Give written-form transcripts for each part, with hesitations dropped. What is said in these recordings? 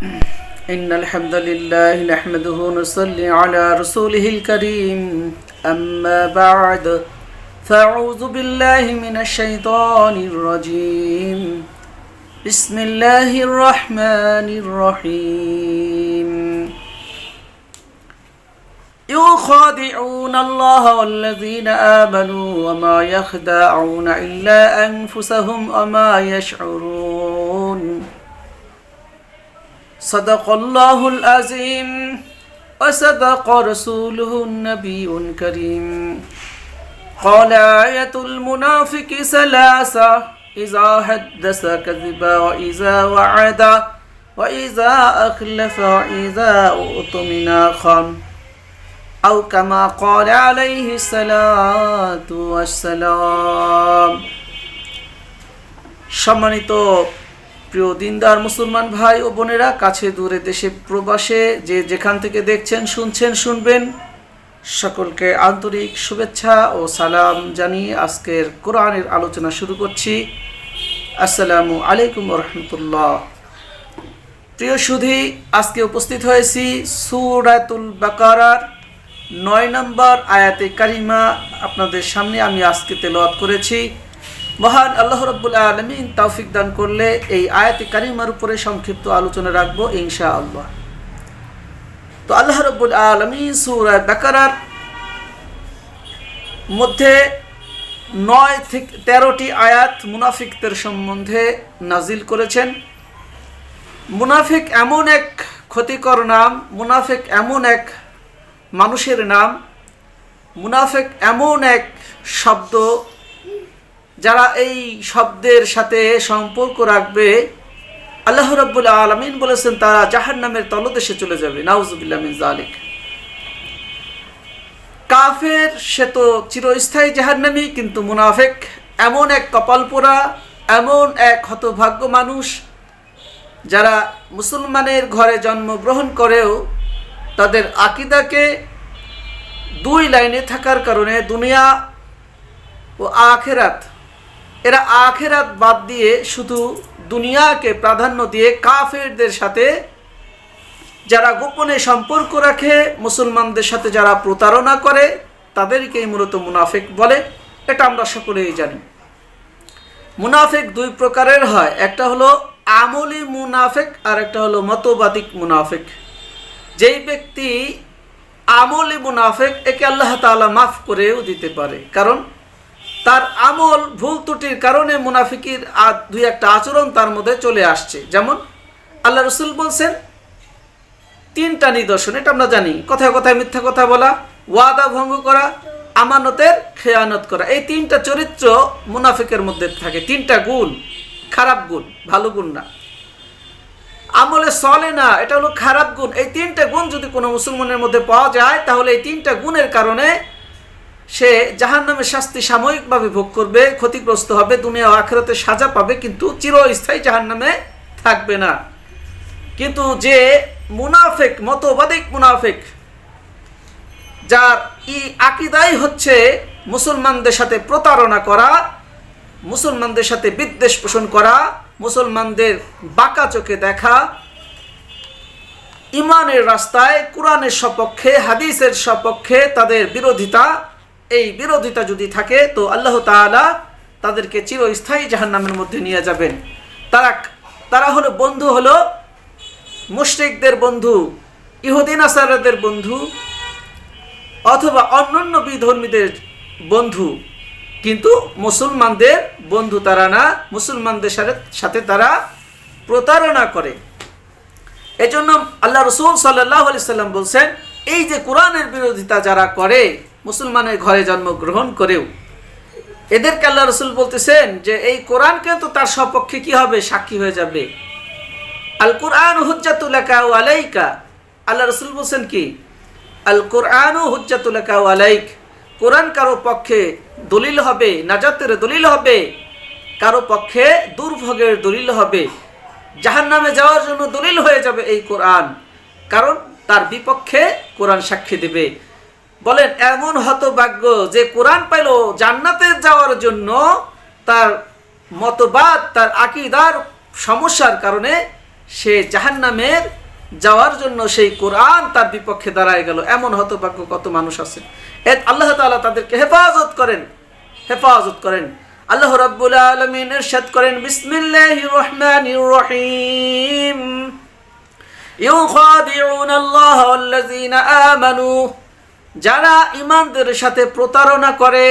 إن الحمد لله نحمده ونصلي على رسوله الكريم أما بعد فأعوذ بالله من الشيطان الرجيم بسم الله الرحمن الرحيم يخادعون الله والذين آمنوا وما يخدعون إلا أنفسهم وما يشعرون صدق الله العظيم وصدق رسوله النبي الكريم قال آية المنافق ثلاثة إذا حدث كذب وإذا وعد وإذا أخلف وإذا أؤتمن خان أو كما قال عليه الصلاة والسلام সম্মানিত প্রিয় দিনদার মুসলমান ভাই ও বোনেরা, কাছে দূরে দেশে প্রবাসে যে যেখান থেকে দেখছেন শুনছেন শুনবেন, সকলকে আন্তরিক শুভেচ্ছা ও সালাম জানিয়ে আজকের কোরআনের আলোচনা শুরু করছি। আসসালামু আলাইকুম ওয়া রাহমাতুল্লাহ। প্রিয় সুধী, আজকে উপস্থিত হয়েছি সূরাতুল বাকারার 9 নম্বর আয়াতে কারিমা আপনাদের সামনে আমি আজকে তেলাওয়াত করেছি। মহান আল্লাহ রাব্বুল আলামিন তৌফিক দান করলে এই আয়াতে কারিমার উপরে সংক্ষিপ্ত আলোচনা রাখবো ইনশাআল্লাহ। তো আল্লাহ রাব্বুল আলামিন সূরা বাকারার মধ্যে 9 থেকে 13টি আয়াত মুনাফিকদের সম্বন্ধে নাজিল করেছেন। মুনাফিক এমন এক ক্ষতিকর নাম, মুনাফিক এমন এক মানুষের নাম, মুনাফিক এমন এক শব্দ যারা এই শব্দের সাথে সম্পর্ক রাখবে আল্লাহ রাব্বুল আলামিন বলেছেন তারা জাহান্নামের তলদেশে চলে যাবে। নাউযুবিল্লাহ মিন যালিক। কাফের সে তো চিরস্থায়ী জাহান্নামী, কিন্তু মুনাফিক এমন এক কপালপোড়া, এমন এক হতভাগ্য মানুষ যারা মুসলমানের ঘরে জন্মগ্রহণ করেও তাদের আকীদাকে দুই লাইনে থাকার কারণে দুনিয়া ও আখিরাত, এরা আখিরাত বাদ দিয়ে শুধু দুনিয়াকে প্রাধান্য দিয়ে কাফেরদের সাথে যারা গোপনে সম্পর্ক রাখে, মুসলমানদের সাথে যারা প্রতারণা করে, তাদেরকেই মূলত মুনাফিক বলে। এটা আমরা সকলেই জানি। মুনাফিক দুই প্রকারের হয়, একটা হলো আমলি মুনাফিক আর একটা হলো মতবাদিক মুনাফিক। যেই ব্যক্তি আমলি মুনাফিক, একে আল্লাহ তাআলা মাফ করেও দিতে পারে, কারণ তার আমল ভুল ত্রুটির কারণে মুনাফিকের দুই একটা আচরণ তার মধ্যে চলে আসছে। যেমন আল্লাহ রাসূল বলছেন 3টা নিদর্শন, এটা আমরা জানি। কথায় কথায় মিথ্যা কথা বলা, ওয়াদা ভঙ্গ করা, আমানতের খেয়ানত করা। এই 3টা চরিত্র মুনাফিকের মধ্যে থাকে। 3টা গুণ, খারাপ গুণ, ভালো গুণ না। আমলে চলে না, এটা হলো খারাপ গুণ। এই 3টা গুণ যদি কোনো মুসলমানের মধ্যে পাওয়া যায়, তাহলে এই 3টা গুণের কারণে সে জাহান্নামের শাস্তি সাময়িকভাবে ভোগ করবে, ক্ষতিগ্রস্ত হবে, দুনিয়া ও আখিরাতে সাজা পাবে, কিন্তু চিরস্থায়ী জাহান্নামে থাকবে না। কিন্তু যে মুনাফিক, মতবাদিক মুনাফিক, যার আকীদাই হচ্ছে মুসলমানদের সাথে প্রতারণা করা, মুসলমানদের সাথে বিদ্বেষ পোষণ করা, মুসলমানদের বাঁকা চোখে দেখা, ইমানের রাস্তায় কোরআনের সপক্ষে, হাদিসের সপক্ষে তাদের বিরোধিতা, এই বিরোধিতা যদি থাকে তো আল্লাহ তাআলা তাদেরকে চিরস্থায়ী জাহান্নামের মধ্যে নিয়ে যাবেন। তারা হলো বন্ধু, হলো মুশরিকদের বন্ধু, ইহুদি নাসারাদের বন্ধু, অথবা অন্যান্য বিধর্মীদের বন্ধু, কিন্তু মুসলমানদের বন্ধু তারা না। মুসলমানদের সাথে তারা প্রতারণা করে। এজন্য আল্লাহ রাসূল সাল্লাল্লাহু আলাইহি সাল্লাম বলছেন, এই যে কোরআনের বিরোধিতা যারা করে, মুসলমানের ঘরে জন্মগ্রহণ করেও, এদেরকে আল্লাহ রাসূল বলতেছেন যে এই কোরআনকে তো তার সপক্ষে কি হবে, সাক্ষী হয়ে যাবে। আল কুরআন হুজ্জাতুল লাকা ওয়া আলাইকা। আল্লাহ রাসূল বলছেন কি, আল কুরআন হুজ্জাতুল লাকা ওয়া আলাইক। কোরআন কারো পক্ষে দলিল হবে, নাজাতের দলিল হবে, কারো পক্ষে দুর্ভোগের দলিল হবে, জাহান্নামে যাওয়ার জন্য দলিল হয়ে যাবে এই কোরআন, কারণ তার বিপক্ষে কোরআন সাক্ষী দেবে। বলেন এমন হতভাগ্য যে কোরআন পাইল জান্নাতে যাওয়ার জন্য, তার মতবাদ, তার আকীদার সমস্যার কারণে সে জাহান্নামের যাওয়ার জন্য সেই কোরআন তার বিপক্ষে দাঁড়ায় গেল। এমন হতভাগ্য কত মানুষ আছে। আল্লাহ তাআলা তাদেরকে হেফাজত করেন। আল্লাহ রাব্বুল আলামিন ইরশাদ করেন, বিসমিল্লাহির রহমানির রহিম, ইউখাদিউনাল্লাহ ওয়াল্লাযীনা আমানু, যারা ঈমানদের সাথে প্রতারণা করে,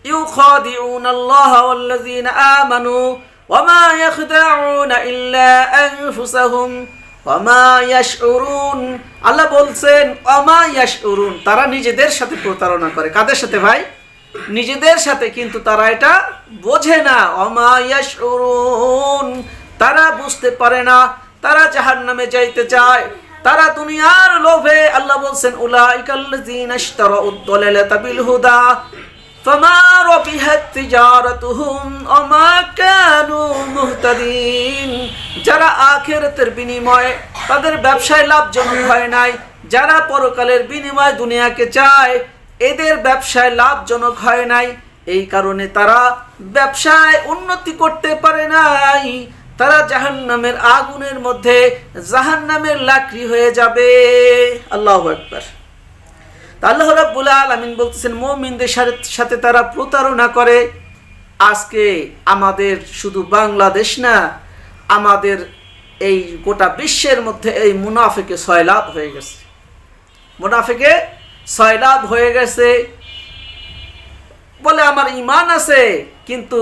ইউখাদিউনাল্লাহ ওয়াল্লাযীনা আমানু ওয়া মা ইয়াখদাউনা ইল্লা আনফুসাহুম ওয়া মা ইয়াশউরুন। আল্লাহ বলছেন ওয়া মা ইয়াশউরুন, তারা নিজেদের সাথে প্রতারণা করে। কাদের সাথে ভাই? নিজেদের সাথে, কিন্তু তারা এটা বোঝে না। ওয়া মা ইয়াশউরুন, তারা বুঝতে পারে না, তারা জাহান্নামে যাইতে চায়, তারা দুনিয়ার লোভে। আল্লাহ বলছেন উলাইকাল্লাযীনা ইশতারাউদ দালালাতা বিল হুদা ফামা রাবিহাত তিজারাতুহুম ওয়া মা কানু মুহতাদিন। যারা আখিরাতের বিনিময়ে তাদের ব্যবসায় লাভজনক হয় নাই, যারা পরকালের বিনিময়ে দুনিয়াকে চায়, এদের ব্যবসায় লাভজনক হয় নাই, এই কারণে তারা ব্যবসায় উন্নতি করতে পারে নাই। তারা জাহান্নামের আগুনের মধ্যে জাহান্নামের লাকড়ি হয়ে যাবে। আল্লাহু আকবার। আল্লাহ রাব্বুল আলামিন বলতেছেন মুমিনদের সাথে তারা প্রতারণা করে। আজকে আমাদের শুধু বাংলাদেশ না, আমাদের এই গোটা বিশ্বের মধ্যে এই মুনাফিকে সয়লাভ হয়ে গেছে। বলে আমার ঈমান আছে কিন্তু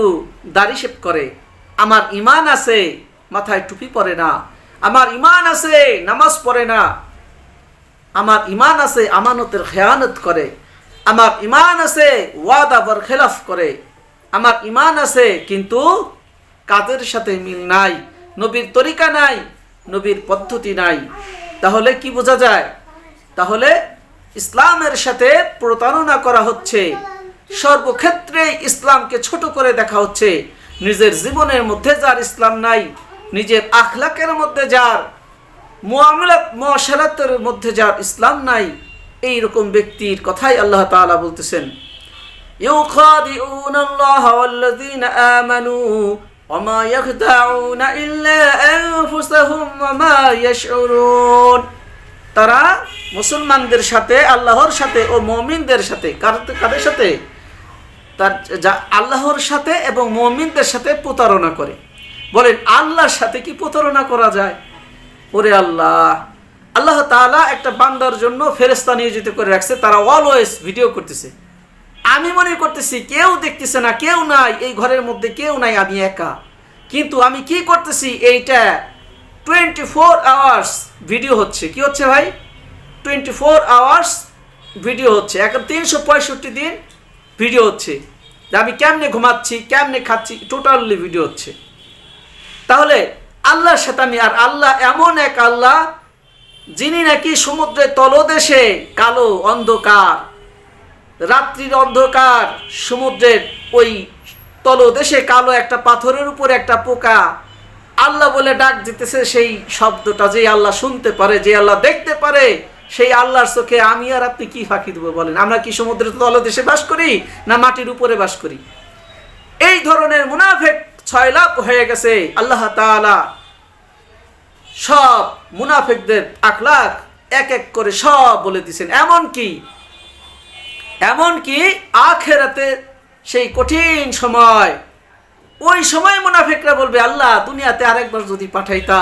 দাড়ি শেভ করে, আমার ঈমান আছে মাথায় টুপি পরে না, আমার ঈমান আছে নামাজ পড়ে না, আমার ঈমান আছে আমানতের খেয়ানত করে, আমার ঈমান আছে ওয়াদা বরখেলাফ করে, আমার ঈমান আছে কিন্তু কাদের সাথে মিল নাই, নবীর তরিকা নাই, নবীর পদ্ধতি নাই। তাহলে কি বোঝা যায়? তাহলে ইসলামের সাথে প্রতারণা করা হচ্ছে। সর্বক্ষেত্রে ইসলামকে ছোট করে দেখা হচ্ছে। নিজের জীবনের মধ্যে যার ইসলাম নাই, নিজের আখলাকের মধ্যে যার, মুআশারাতের মধ্যে যার ইসলাম নাই, এই রকম ব্যক্তির কথাই আল্লাহ তাআলা বলতেছেন, ইউখাদিউনাল্লাহ ওয়াল্লাযীনা আমানু ওয়া মা ইয়াখদাউনা ইল্লা আনফুসাহুম ওয়া মা ইয়াশউরুন। তারা মুসলমানদের সাথে, আল্লাহর সাথে ও মুমিনদের সাথে, কাদের সাথে? আল্লাহর সাথে এবং মুমিনদের সাথে প্রতারণা করে। বলেন আল্লাহর সাথে কি প্রতারণা করা যায়? ওরে আল্লাহ তাআলা একটা বান্দার জন্য ফেরেশতা নিয়োজিত করে রাখছে, তারা অলওয়েজ ভিডিও করতেছে। আমি মনে করতেছি কেউ দেখতেছে না, কেউ নাই, এই ঘরের মধ্যে কেউ নাই, আমি একা। কিন্তু আমি কি করতেছি? এইটা 24 আওয়ার্স ভিডিও হচ্ছে। কি হচ্ছে ভাই? 24 আওয়ার্স ভিডিও হচ্ছে। এখন 365 দিন ভিডিও হচ্ছে। আমি কেমনে ঘুমাচ্ছি, কেমনে খাচ্ছি, টোটালি ভিডিও হচ্ছে। তাহলে আল্লাহর সাথে আমি, আর আল্লাহ এমন এক আল্লাহ যিনি নাকি সমুদ্রের তলদেশে কালো অন্ধকার, রাত্রির অন্ধকার, সমুদ্রের ওই তলদেশে কালো একটা পাথরের উপরে একটা পোকা আল্লাহ বলে ডাক দিতেছে। সেই শব্দটা যে আল্লাহ শুনতে পারে, যে আল্লাহ দেখতে পারে, সেই আল্লাহর চোখে আমি আর আপনি কি ফাঁকি দেবো বলেন? আমরা কি সমুদ্রের তলদেশে বাস করি না মাটির উপরে বাস করি? এই ধরনের মুনাফিক ছয়লাভ হয়ে গেছে। আল্লাহ তাআলা সব মুনাফিকদের আখলাক এক এক করে সব বলে দিয়েছেন। এমনকি আখিরাতে সেই কঠিন সময়, ওই সময় মুনাফিকরা বলবে আল্লাহ দুনিয়াতে আরেকবার যদি পাঠাইতা,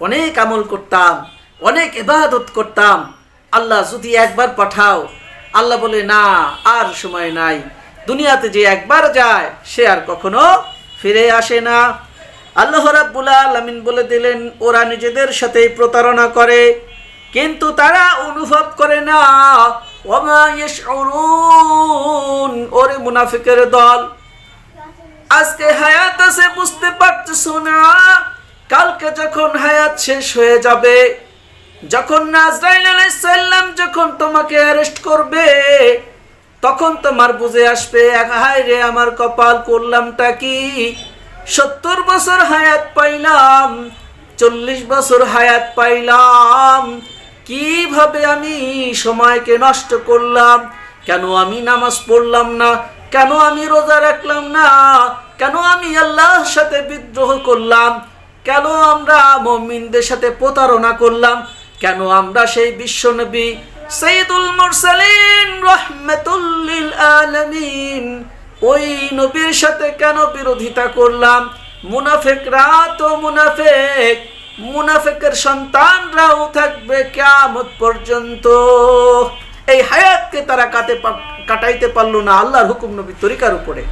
অনেক আমল করতাম, অনেক ইবাদত করতাম, আল্লাহ যদি একবার পাঠাও। আল্লাহ বলে না, আর সময় নাই, দুনিয়াতে যে একবার যায় সে আর কখনো ফিরে আসে না। আল্লাহ রাব্বুল আলামিন বলে দিলেন ওরা নিজেদের সাথেই প্রতারণা করে, কিন্তু তারা অনুভব করে না। ওয়া মা ইয়াশউরুন। ওরে মুনাফিকের দল, আজকে হায়াত আছে বুঝতে পারতেছো না, কালকে যখন হায়াত শেষ হয়ে যাবে, যখন আজরাইল আলাইহিস সালাম যখন তোমাকে অ্যারেস্ট করবে, তখন তোমার বুঝে আসবে হায় রে আমার কপাল, করলামটা কি? 70 বছর হায়াত পাইলাম, 40 বছর হায়াত পাইলাম, কিভাবে আমি সময়কে নষ্ট করলাম? কেন আমি নামাজ পড়লাম না? কেন আমি রোজা রাখলাম না? কেন আমি আল্লাহর সাথে বিদ্রোহ করলাম? কেন আমরা মুমিনদের সাথে প্রতারণা করলাম, কেন আমরা সেই বিশ্বনবী সাইয়্যিদুল মুরসালিন রাহমাতুল লিল আলামিন ওই নবীর সাথে কেন বিরোধিতা করলাম? মুনাফিকরা তো মুনাফিকের সন্তানরাও থাকবে কিয়ামত পর্যন্ত। এই হায়াতকে তারা কাটাইতে পারলো না আল্লাহর হুকুম নবীর তরিকার উপরে।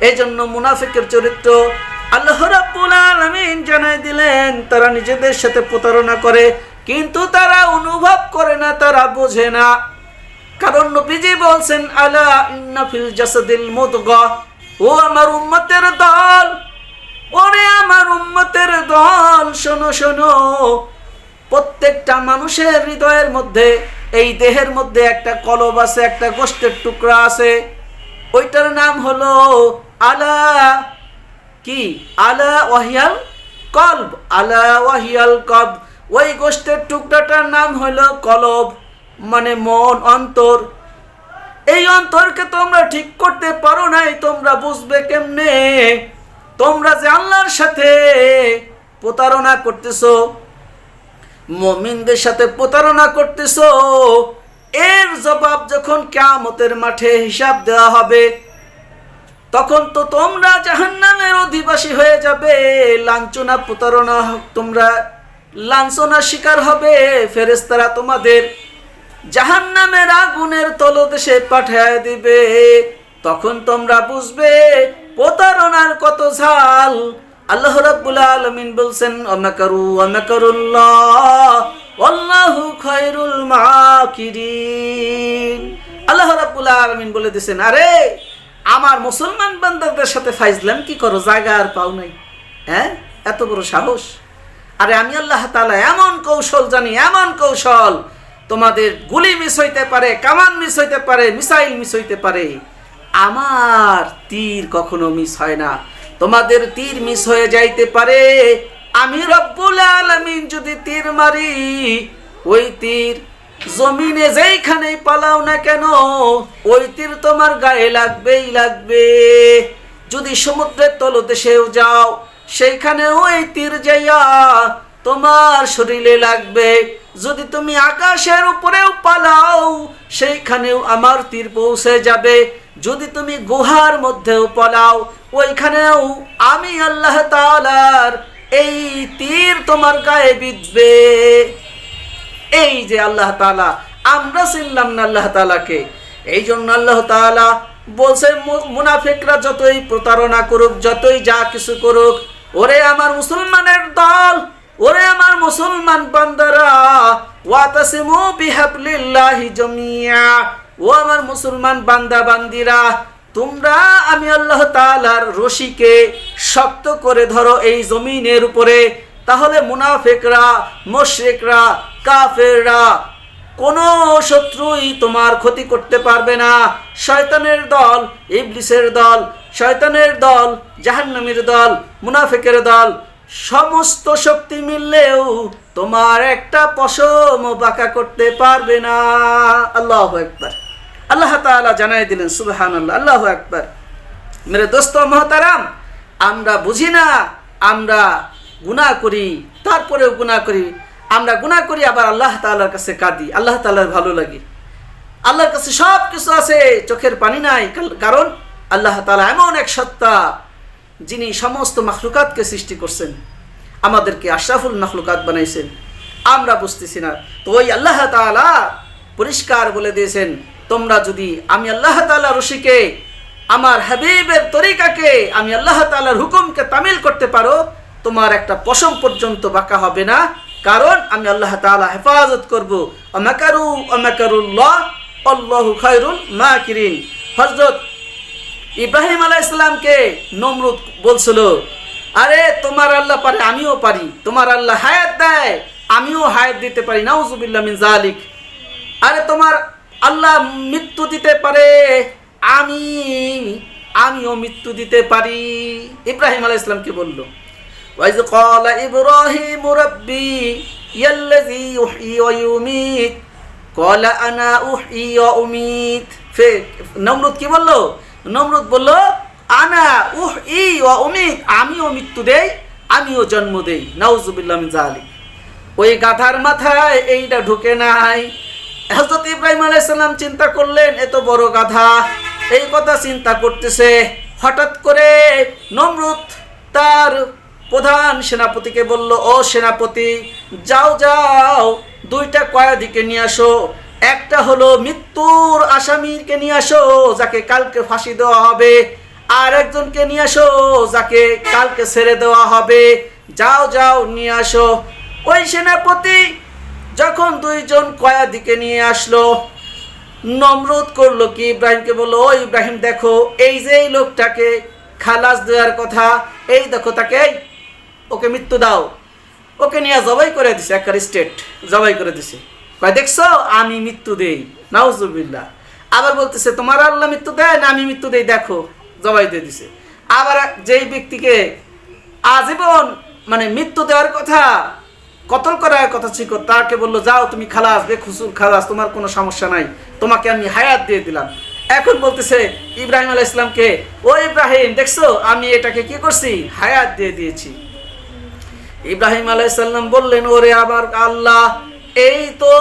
এই জন্য মুনাফিকের চরিত্র আল্লাহ রাব্বুল আলামিন জানাই দিলেন, তারা নিজেদের সাথে প্রতারণা করে, কিন্তু তারা অনুভব করে না, তারা বোঝে না। কারণ নবীজি বলছেন, আলা ইন্না ফিল জাসাদিল মুদগাহ, ও আমার উম্মতের দল, ওরে আমার উম্মতের দল, শোনো শোনো, প্রত্যেকটা মানুষের হৃদয়ের মধ্যে, এই দেহের মধ্যে একটা কলব আছে, একটা গোশতের টুকরা আছে, ওইটার নাম হলো আলা কি? আলা ওয়াহিয়াল কলব, আলা ওয়াহিয়াল কলব। ওই গোশতের টুকরাটার নাম হলো কলব, মানে মন, অন্তর। এই অন্তরকে তোমরা ঠিক করতে পারো নাই, তোমরা বুঝবে কেমনে? তোমরা যে আল্লাহর সাথে প্রতারণা করতেছো, মুমিনদের সাথে প্রতারণা করতেছো, এর জবাব যখন কিয়ামতের মাঠে হিসাব দেওয়া হবে, তখন তো তোমরা জাহান্নামের অধিবাসী হয়ে যাবে। লাঞ্ছনা, প্রতারণা, তোমরা লাঞ্ছনার শিকার হবে। ফেরেশতারা তোমাদের জাহান্নামের আগুনের তলদেশে পাঠিয়ে দিবে। তখন তোমরা বুঝবে প্রতারণার কত ঝাল। আল্লাহ রাব্বুল আলামিন বলছেন, আমাকারু আমাকারুল্লাহ ওয়াল্লাহু খায়রুল মাকিরিন। আল্লাহ রাব্বুল আলামিন বলে দিয়েছেন, আরে আমার মুসলমান বান্দাদের সাথে ফাইজলাম কি করো, জায়গা আর পাও নাই? হ্যাঁ, এত বড় সাহস? আরে আমি আল্লাহ তাআলা এমন কৌশল জানি, এমন কৌশল, তোমাদের গুলি মিস হইতে পারে, কামান মিস হইতে পারে, মিসাইল মিস হইতে পারে, আমার তীর কখনো মিস হয় না। তোমাদের তীর মিস হয়ে যাইতে পারে, আমি রব্বুল আলামিন যদি তীর মারি, ওই তীর জমিনে যেইখানেই পালাও না কেন, ওই তীর তোমার গায়ে লাগবেই লাগবে। যদি সমুদ্রের তলদেশেও যাও, সেইখানেও ওই তীর যাইয়া তোমার শরীরে লাগবে। যদি তুমি আকাশের উপরেও পালাও, সেইখানেও আমার তীর পৌঁছে যাবে। যদি তুমি গুহার মধ্যেও পালাও, ওইখানেও আমি আল্লাহ তাআলার এই তীর তোমার গায়ে বিঁধবে। এই যে আল্লাহ তাআলা, আমরা চিনলাম না আল্লাহ তাআলাকে। এই জন্য আল্লাহ তাআলা বলছে, মুনাফিকরা যতই প্রতারণা করুক, যতই যা কিছু করুক, ওরে আমার মুসলমানের দল, ওরে আমার মুসলমান বান্দারা, ওয়াতাসিমু বিহাবলিল্লাহি জামিয়া, ও আমার মুসলমান বান্দা বান্দিরা, তোমরা আমি আল্লাহ তাআলার রশিকে শক্ত করে ধরো এই জমিনের উপরে। তাহলে মুনাফিকরা, মুশরিকরা, কাফেররা, কোন শত্রুই তোমার ক্ষতি করতে পারবে না। শয়তানের দল, ইবলিসের দল, শয়তানের দল, জাহান্নামীর দল, মুনাফিকের দল, সমস্ত শক্তি মিললেও তোমার একটা পশম বাঁকা করতে পারবে না। আল্লাহু আকবার। আল্লাহ তাআলা জানাই দিলেন, সুবহানাল্লাহ, আল্লাহু আকবার। মেরে দোস্ত মহতারাম, আমরা বুঝি না, আমরা গুনাহ করি, তারপরেও গুনাহ করি। আমরা গুনাহ করি, আবার আল্লাহ তাআলার কাছে কাঁদি, আল্লাহ তাআলার ভালো লাগে। আল্লাহর কাছে সব কিছু আছে, চোখের পানি নাই। কারণ আল্লাহ তাআলা এমন এক সত্তা, যিনি সমস্ত মাখলুকাতকে সৃষ্টি করছেন, আমাদেরকে আশরাফুল মাখলুকাত বানাইছেন। আমরা বুঝতেছি না। তো ওই আল্লাহ তাআলা পরিষ্কার বলে দিয়েছেন, তোমরা যদি আমি আল্লাহ তাআলার রশিকে, আমার হাবিবের তরিকাকে, আমি আল্লাহ তাআলার হুকুমকে তামিল করতে পারো, তোমার একটা পশম পর্যন্ত বাঁকা হবে না। কারণ আমি আল্লাহ তাআলা হেফাজত করব। আমাকারু আমাকারুল্লাহ আল্লাহু খায়রুল মাকিরিন। হযরত ইব্রাহিম আলাইহিস সালামকে নমরুদ বলছিল, আরে তোমার আল্লাহ পারে, আমিও পারি। তোমার আল্লাহ হায়াত দেয়, আমিও হায়াত দিতে পারি, নাউযুবিল্লাহ মিন যালিক। আরে তোমার আল্লাহ মৃত্যু দিতে পারে, আমিও মৃত্যু দিতে পারি। ইব্রাহিম আলাইহিস সালামকে বলল, ওয়াইজ ক্বালা ইব্রাহিম রাব্বি ইয়াল্লাযী ইউহয়ী ওয়া ইউমীত ক্বালা আনা উহয়ী ওয়া উমীত। নমরুদ কি বলল? নমরুদ বলল, আনা উহয়ী ওয়া উমীত, আমিও মৃত্যু দেই, আমিও জন্ম দেই। নাউজুবিল্লাহ মিন যালিক। ওই গাধার মাথায় এইটা ঢুকে নাই। হযরত ইব্রাহিম আলাইহিস সালাম চিন্তা করলেন, এত বড় গাধা এই কথা চিন্তা করতেছে। হঠাৎ করে নমরুদ তার প্রধান সেনাপতিকে বলল, ও সেনাপতি, যাও যাও, দুইটা কয়েদিকে নিয়ে আসো। একটা হলো মৃত্যুর আসামিকে নিয়ে আসো, যাকে কালকে ফাঁসি দেওয়া হবে, আর একজনকে নিয়ে আসো যাকে কালকে ছেড়ে দেওয়া হবে। যাও যাও নিয়ে আসো। ওই সেনাপতি যখন দুইজন কয়েদিকে নিয়ে আসলো, নমরুদ করলো কি, ইব্রাহিমকে বললো, ও ইব্রাহিম দেখো, এই যে এই লোকটাকে খালাস দেওয়ার কথা, এই দেখো তাকে, ওকে মৃত্যু দাও। ওকে নিয়ে জবাই করে দিছে, একটা স্টেট জবাই করে দিছে। কয় দেখছো আমি মৃত্যু দেই। নাউজুবিল্লাহ। আবার বলতেছে তোমার আল্লাহ মৃত্যু দেয় না আমি মৃত্যু দেই, দেখো জবাই দিয়ে দিছে। আবার যেই ব্যক্তিকে আজীবন মানে মৃত্যু দেওয়ার কথা, কতল করার কথা ছিল, তাকে বললো যাও তুমি খালাস, বেখুসুর খালাস, তোমার কোনো সমস্যা নাই, তোমাকে আমি হায়াত দিয়ে দিলাম। এখন বলতেছে ইব্রাহিম আলাইহিস সালামকে, ও ইব্রাহিম দেখছো আমি এটাকে কি করছি, হায়াত দিয়ে দিয়েছি। ইব্রাহিম আলাইহিস সালাম বললেন, ওরে আবার আল্লাহ, এই তো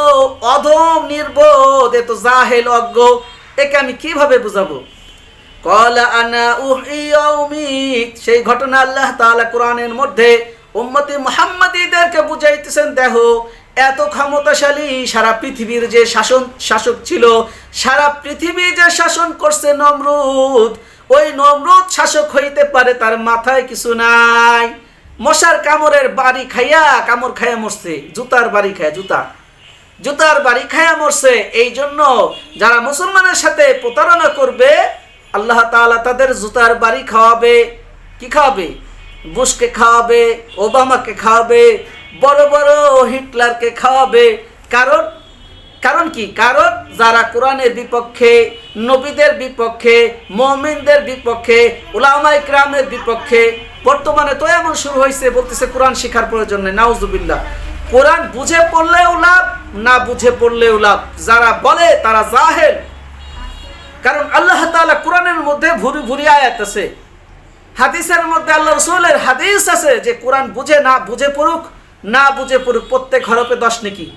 অধম নির্বোধ, এ তো জাহেল অজ্ঞ, একে আমি কিভাবে বুঝাবো। ক্বালা আনা উহয়ি ওয়া উমীত। সেই ঘটনা আল্লাহ তাআলা কোরআনের মধ্যে উম্মতে মুহাম্মাদীদেরকে বুঝাইতেছেন, দেখো এত ক্ষমতাশালী সারা পৃথিবীর যে শাসক ছিল, সারা পৃথিবী যে শাসন করছে নমরুদ, ওই নমরুদ শাসক হইতে পারে, তার মাথায় কিছু নাই। মশার কামড়ের বাড়ি খাইয়া, কামড় খাইয়া মরছে, জুতার বাড়ি খায়, জুতার বাড়ি খাইয়া মরছে। এই জন্য যারা মুসলমানের সাথে প্রতারণা করবে, আল্লাহ তাআলা তাদের জুতার বাড়ি খাওয়াবে। কি খাওয়াবে? বুশকে খাওয়াবে, ওবামাকে খাওয়াবে, বড় বড় হিটলারকে খাওয়াবে। কারণ কি? কারণ যারা কোরআনের বিপক্ষে, নবীদের বিপক্ষে, মুমিনদের বিপক্ষে, উলামায়ে কিরামের বিপক্ষে। বর্তমানে তো এমন শুরু হয়েছে, বলতেছে কোরআন শিখার প্রয়োজন নেই। নাউজুবিল্লাহ। কোরআন বুঝে পড়লেও লাভ, না বুঝে পড়লেও লাভ। যারা বলে তারা জাহেল। কারণ আল্লাহ তাআলা কোরআনের মধ্যে ভুরি ভুরি আয়াত আছে, হাদিসের মধ্যে আল্লাহ রাসূলের হাদিস আছে যে কোরআন বুঝে না বুঝে পড়ুক, না বুঝে পড়ুক, প্রত্যেক হরফে 10 নেকি,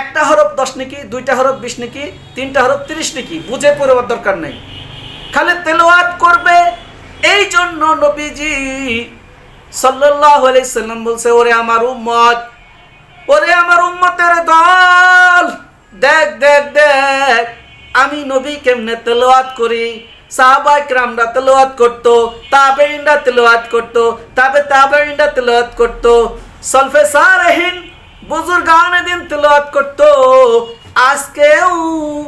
একটা হরফ 10 নেকি, দুইটা হরফ 20 নেকি, তিনটা হরফ 30 নেকি। বুঝে পড়ার দরকার নাই, খালি তেলাওয়াত করবে। এই জন্য নবীজি সাল্লাল্লাহু আলাইহি সাল্লাম বলছে, ওরে আমার উম্মত, ওরে আমার উম্মতের দল, দেখ দেখ দেখ আমি নবী কেমনে তেলাওয়াত করি। সাহাবায়ে কেরামরা তেলাওয়াত করতো, তাবেঈনরা তেলাওয়াত করতো, তাবেঈনরা তেলাওয়াত করতো, সলফে সালেহিন বুজুর্গানে দিন তেলাওয়াত করতো। আজকেও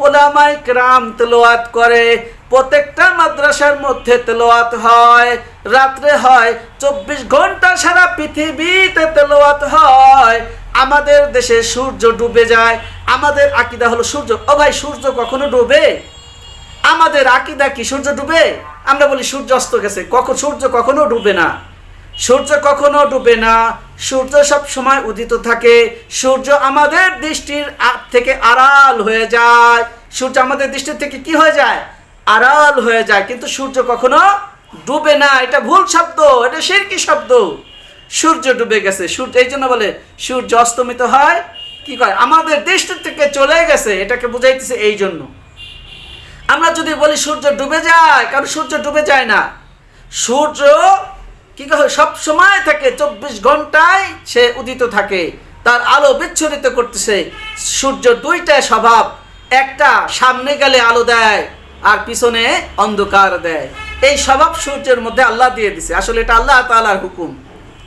উলামায়ে কেরাম তেলাওয়াত করে। প্রত্যেকটা মাদ্রাসার মধ্যে তেলাওয়াত হয়, রাত্রে হয়, 24 ঘন্টা সারা পৃথিবীতে তেলাওয়াত হয়। আমাদের দেশে সূর্য ডুবে যায়, আমাদের আকীদা হলো সূর্য। ও ভাই, সূর্য কখনো ডুবে? আমাদের আকীদা কি সূর্য ডুবে? আমরা বলি সূর্য অস্ত গেছে। সূর্য কখনো ডুবে না, সূর্য কখনো ডুবে না। সূর্য সব সময় উদিত থাকে। সূর্য আমাদের দৃষ্টির থেকে আড়াল হয়ে যায়। সূর্য আমাদের দৃষ্টি থেকে কি হয়ে যায়? আড়াল হয়ে যায়। কিন্তু সূর্য কখনো ডুবে না। এটা ভুল শব্দ, এটা শিরকি শব্দ। সূর্য ডুবে গেছে, সূর্য এই জন্য বলে সূর্য অস্তমিত হয়, কি কয় আমাদের দৃষ্টি থেকে চলে গেছে, এটাকে বুঝাইতেছে। এই জন্য আমরা যদি বলি সূর্য ডুবে যায়, কারণ সূর্য ডুবে যায় না। সূর্য কি কয় সব সময় থাকে, 24 ঘন্টায় সে উদিত থাকে, তার আলো বিচ্ছুরিত করতেছে। সূর্য দুইটা স্বভাব, একটা সামনে গেলে আলো দেয় আর পিছনে অন্ধকার দেয়। এই স্বভাব সূর্যের মধ্যে আল্লাহ দিয়ে দিছে। আসলে এটা আল্লাহ তাআলার হুকুম,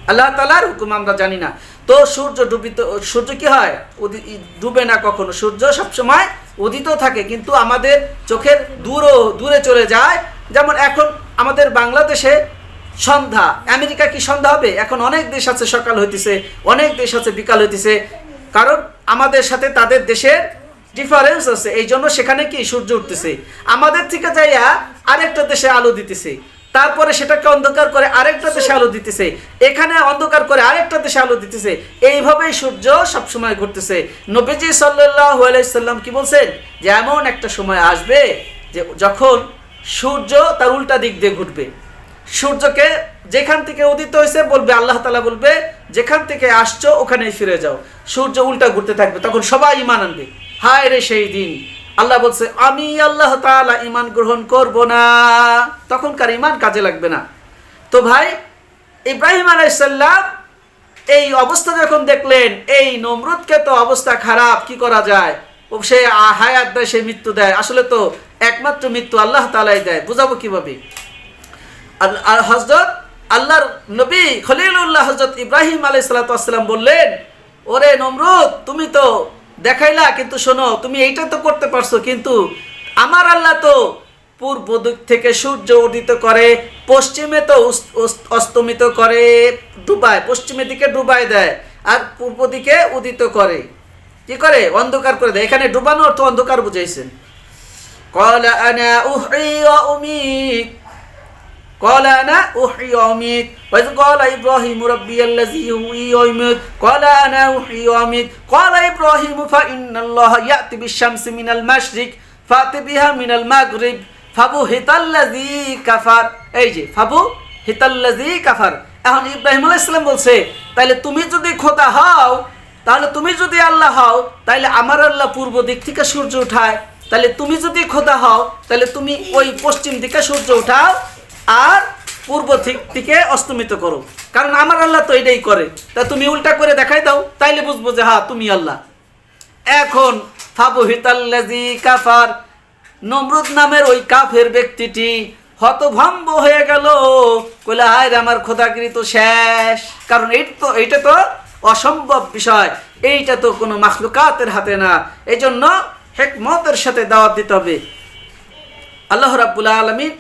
আল্লাহ তাআলার হুকুম, আমরা জানি না। তো সূর্য কি হয়? ডুবে না কখনো। সূর্য সবসময় উদিত থাকে, কিন্তু আমাদের চোখের দূরে চলে যায়। যেমন এখন আমাদের বাংলাদেশে সন্ধ্যা, আমেরিকা কি সন্ধ্যা হবে? এখন অনেক দেশ আছে সকাল হইতেছে, অনেক দেশ আছে বিকাল হইতেছে। কারণ আমাদের সাথে তাদের দেশের ডিফারেন্স আছে, এই জন্য সেখানে কি সূর্য উঠতেছে, আমাদের থেকে যাইয়া আরেকটা দেশে আলো দিতেছে, তারপরে সেটাকে অন্ধকার করে আরেকটা দেশে আলো দিতেছে, এখানে অন্ধকার করে আরেকটা দেশে আলো দিতেছে। এইভাবেই সূর্য সবসময় ঘুরতেছে। নবীজি সাল্লাল্লাহু আলাইহি সাল্লাম কি বলছেন? যে এমন একটা সময় আসবে যে যখন সূর্য তার উল্টা দিক দিয়ে ঘুরবে। সূর্যকে যেখান থেকে উদিত হয়েছে বলবে, আল্লাহ তাআলা বলবে যেখান থেকে আসছো ওখানেই ফিরে যাও। সূর্য উল্টা ঘুরতে থাকবে, তখন সবাই ঈমান আনবে। হায় রে সেই দিন, আল্লাহ বলছে আমি আল্লাহ তাআলা ঈমান গ্রহণ করব না, তখনকার ঈমান কাজে লাগবে না। তো ভাই, ইব্রাহিম আলাইহিস সালাম এই অবস্থা যখন দেখলেন, এই নমরুদকে তো অবস্থা খারাপ, কি করা যায়, ও সে হায়াত দেয়, সে মৃত্যু দেয়, আসলে তো একমাত্র মৃত্যু আল্লাহ তাআলাই দেয়, বুঝাবো কিভাবে। আর হযরত আল্লাহর নবী খলিলুল্লাহ হযরত ইব্রাহিম আলাইহিস সালাম বললেন, ওরে নমরুদ, তুমি তো দেখাইলা, কিন্তু শোনো, তুমি এইটা তো করতে পারছো, কিন্তু আমার আল্লাহ তো পূর্ব দিক থেকে সূর্য উদিত করে, পশ্চিমে তো অস্তমিত করে, ডুবায়, পশ্চিমের দিকে ডুবাই দেয়, আর পূর্ব দিকে উদিত করে, কি করে, অন্ধকার করে দেয়। এখানে ডুবানো অর্থ অন্ধকার বুঝাইছেন। ক্বালা আনা উহয়ি ওয়া উমীত, ক্বালা আনা উহয়ি ওয়া উমীত, ওয়া ইয ক্বালা ইব্রাহিম রাব্বিয়াল্লাযী ইউহয়ি ওয়া ইউমীত, ক্বালা আনা উহয়ি ওয়া উমীত, ক্বালা ইব্রাহিম ফা ইন্নাল্লাহা ইয়াতি বিশ-শামসি মিনাল মাশরিক ফাতি বিহা মিনাল মাগরিব ফাবুহিতাল্লাযী কাফার। এই যে ফাবুহিতাল্লাযী কাফার। এখন ইব্রাহিম আলাইহিস সালাম বলছে, তাইলে তুমি যদি খোদা হও, তাহলে তুমি যদি আল্লাহ হও, তাইলে আমার আল্লাহ পূর্ব দিক থেকে সূর্য উঠায়, তাহলে তুমি যদি খোদা হও, তাহলে তুমি ওই পশ্চিম দিকে সূর্য উঠাও আর পূর্ব দিক থেকে অস্তমিত করো, কারণ আমার আল্লাহ তো এটাই করে। তা তুমি উল্টা করে দেখাই দাও, তাইলে বুঝবো যে হ্যাঁ তুমি আল্লাহ। এখন ফাবুহিতাল্লাযী কাফার, নমরুদ নামের ওই কাফের ব্যক্তিটি হতভম্ব হয়ে গেল, কইলা হায় রে, আমার খোদাগিরি তো শেষ, কারণ এইটা তো অসম্ভব বিষয়, এইটা তো কোনো মাখলুকাতের হাতে না। এই জন্য হিকমতের সাথে দাওয়াত দিতে হবে। আল্লাহ রাব্বুল আলামিন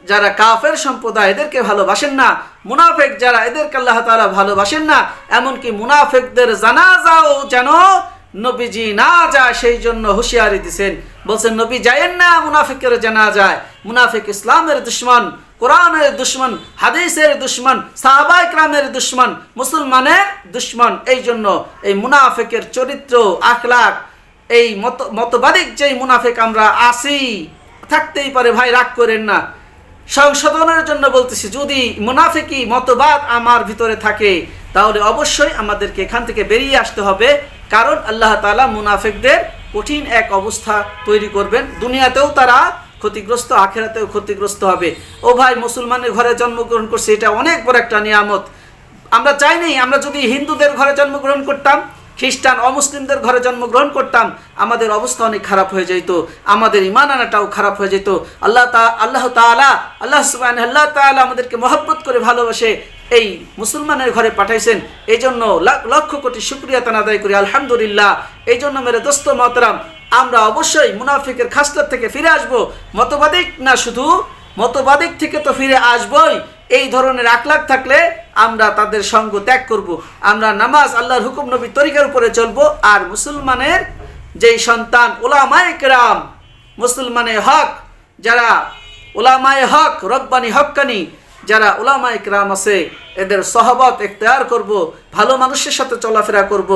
যারা কাফের সম্প্রদায় এদেরকে ভালোবাসেন না, মুনাফিক যারা এদেরকে আল্লাহ তাআলা ভালোবাসেন না, এমনকি মুনাফিকদের জানাজাও যেন নবীজি না যায় সেই জন্য হুঁশিয়ারি দিছেন। বলছেন নবী যায়েন না মুনাফিকের জানাজায়, মুনাফিক ইসলামের দুশমন, কোরআনের দুশমন, হাদিসের দুশমন, সাহাবায়ে কেরামের দুশমন, মুসলমানের দুশমন। এই জন্য এই মুনাফিকের চরিত্র, আখলাক, এই মতবাদিক যেই মুনাফিক আমরা আসি, থাকতেই পারে ভাই, রাগ করেন না, সংশোধনের জন্য বলতেছি। যদি মুনাফিকি মতবাদ আমার ভিতরে থাকে, তাহলে অবশ্যই আমাদেরকে এখান থেকে বেরিয়ে আসতে হবে, কারণ আল্লাহ তাআলা মুনাফিকদের কঠিন এক অবস্থা তৈরি করবেন, দুনিয়াতেও তারা ক্ষতিগ্রস্ত, আখিরাতেও ক্ষতিগ্রস্ত হবে। ও ভাই, মুসলমানের ঘরে জন্মগ্রহণ করছে, এটা অনেক বড় একটা নিয়ামত। আমরা চাইনি, আমরা যদি হিন্দুদের ঘরে জন্মগ্রহণ করতাম, খ্রিস্টান অমুসলিমদের ঘরে জন্মগ্রহণ করতাম, আমাদের অবস্থা অনেক খারাপ হয়ে যেত, আমাদের ঈমান আনাটাও খারাপ হয়ে যেত। আল্লাহ সুবহানাহু ওয়া তাআলা আমাদেরকে মহব্বত করে ভালোবাসে এই মুসলমানের ঘরে পাঠাইছেন। এই জন্য লক্ষ কোটি শুকরিয়া আদায় করি, আলহামদুলিল্লাহ। এই জন্য মেরে দোস্ত মহতরাম, আমরা অবশ্যই মুনাফিকের খাসলত থেকে ফিরে আসব, মতবাদিক না, শুধু মতবাদিক থেকে তো ফিরে আসবই। এই ধরনের আখলাক থাকলে আমরা তাদের সঙ্গ ত্যাগ করব, আমরা নামাজ, আল্লাহর হুকুম, নবীর তরিকার উপরে চলবো। আর মুসলমানের যেই সন্তান উলামায়ে কেরাম, মুসলমানের হক যারা উলামায়ে হক, রব্বানি হক্কানি যারা উলামায়ে কেরাম আছে, এদের সহবত ইখতিয়ার করব, ভালো মানুষের সাথে চলাফেরা করব।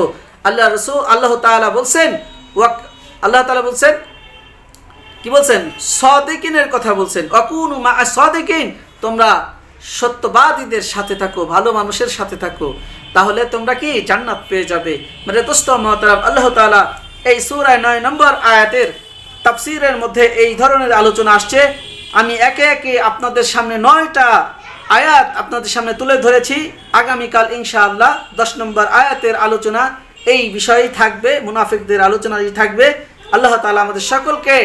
আল্লাহ তাআলা বলছেন, আল্লাহ তাআলা বলছেন, কি বলছেন, সাদিকিনের কথা বলছেন, ওয়াকুনু মা'আস সাদিকিন, তোমরা সত্যবাদীদের সাথে থাকো, ভালো মানুষের সাথে থাকো, তাহলে তোমরা কি জান্নাত পেয়ে যাবে। মানে দোস্ত মহতরম, আল্লাহ তাআলা এই সূরা 9 নম্বর আয়াতের তাফসীরের মধ্যে এই ধরনের আলোচনা আসছে। আমি একে একে আপনাদের সামনে 9টা আয়াত আপনাদের সামনে তুলে ধরেছি। আগামীকাল ইনশাআল্লাহ 10 নম্বর আয়াতের আলোচনা এই বিষয়েই থাকবে, মুনাফিকদের আলোচনাই থাকবে। আল্লাহ তাআলা আমাদের সকলকে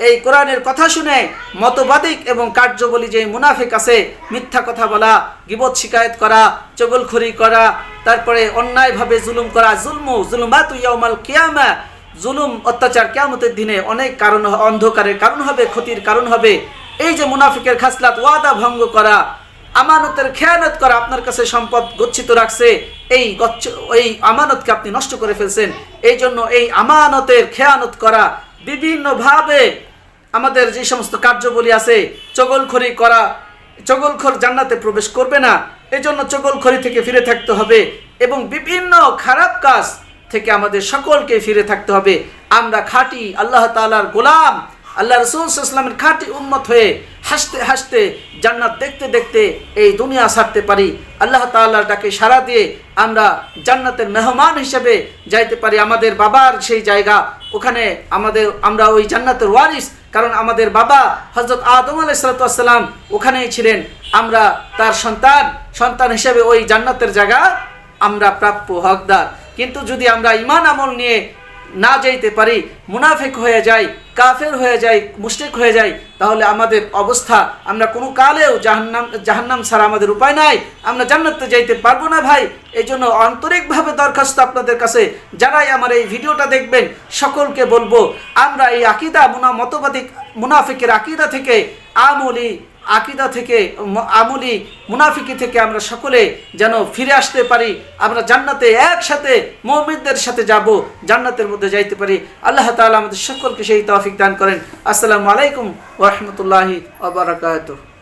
এই কোরআনের কথা শুনে মতবাদিক এবং কার্যবলী যে মুনাফিক আছে, মিথ্যা কথা বলা, গীবত শিকায়েত করা, চগলখড়ি করা, তারপরে অন্যায়ভাবে জুলুম করা, জুলুমাতু ইয়াউমাল কিয়ামা, জুলুম অত্যাচার কিয়ামতের দিনে অনেক কারণ, অন্ধকারের কারণ হবে, ক্ষতির কারণ হবে। এই যে মুনাফিকের খাসলাত, ওয়াদা ভঙ্গ করা, আমানতের খেয়ানত করা, আপনার কাছে সম্পদ গচ্ছিত রাখছে, এই আমানতকে আপনি নষ্ট করে ফেলছেন। এই জন্য এই আমানতের খেয়ানত করা, বিভিন্নভাবে আমাদের যে সমস্ত কার্যবলী আছে, চগলখড়ি করা, চগলখড় জান্নাতে প্রবেশ করবে না। এই জন্য চগলখড়ি থেকে ফিরে থাকতে হবে এবং বিভিন্ন খারাপ কাজ থেকে আমাদের সকলকে ফিরে থাকতে হবে। আমরা খাঁটি আল্লাহ তাআলার গোলাম, আল্লাহ রাসূল সাল্লাল্লাহু আলাইহি ওয়াসাল্লামের খাঁটি উম্মত হয়ে হাসতে হাসতে জান্নাত দেখতে দেখতে এই দুনিয়া ছাড়তে পারি। আল্লাহ তাআলার ডাকে সাড়া দিয়ে আমরা জান্নাতের মেহমান হিসেবে যাইতে পারি। আমাদের বাবার সেই জায়গা, ওখানে আমরা ওই জান্নাতের ওয়ারিস, কারণ আমাদের বাবা হযরত আদম আলাইহিস সালাম ওখানেই ছিলেন। আমরা তার সন্তান হিসেবে ওই জান্নাতের জায়গা আমরা প্রাপ্য হকদার। কিন্তু যদি আমরা ঈমান আমল নিয়ে না যাইতে পারি, মুনাফিক হয়ে যাই, কাফের হয়ে যাই, মুশরিক হয়ে যাই, তাহলে আমাদের অবস্থা, আমরা কোনো কালেও জাহান্নাম ছাড়া আমাদের উপায় নাই, আমরা জান্নাতে যাইতে পারবো না ভাই। এই জন্য আন্তরিকভাবে দরখাস্ত আপনাদের কাছে, যারাই আমার এই ভিডিওটা দেখবেন সকলকে বলবো, আমরা এই আকীদা মতবাদী মুনাফিকের আকীদা থেকে, আমলি মুনাফিকি থেকে আমরা সকলে যেন ফিরে আসতে পারি, আমরা জান্নাতে একসাথে মুমিনদের সাথে যাব, জান্নাতের মধ্যে যাইতে পারি। আল্লাহ তাআলা আমাদের সকলকে সেই তৌফিক দান করেন। আসসালামু আলাইকুম ওয়া রাহমাতুল্লাহি ওয়া বারাকাতুহু।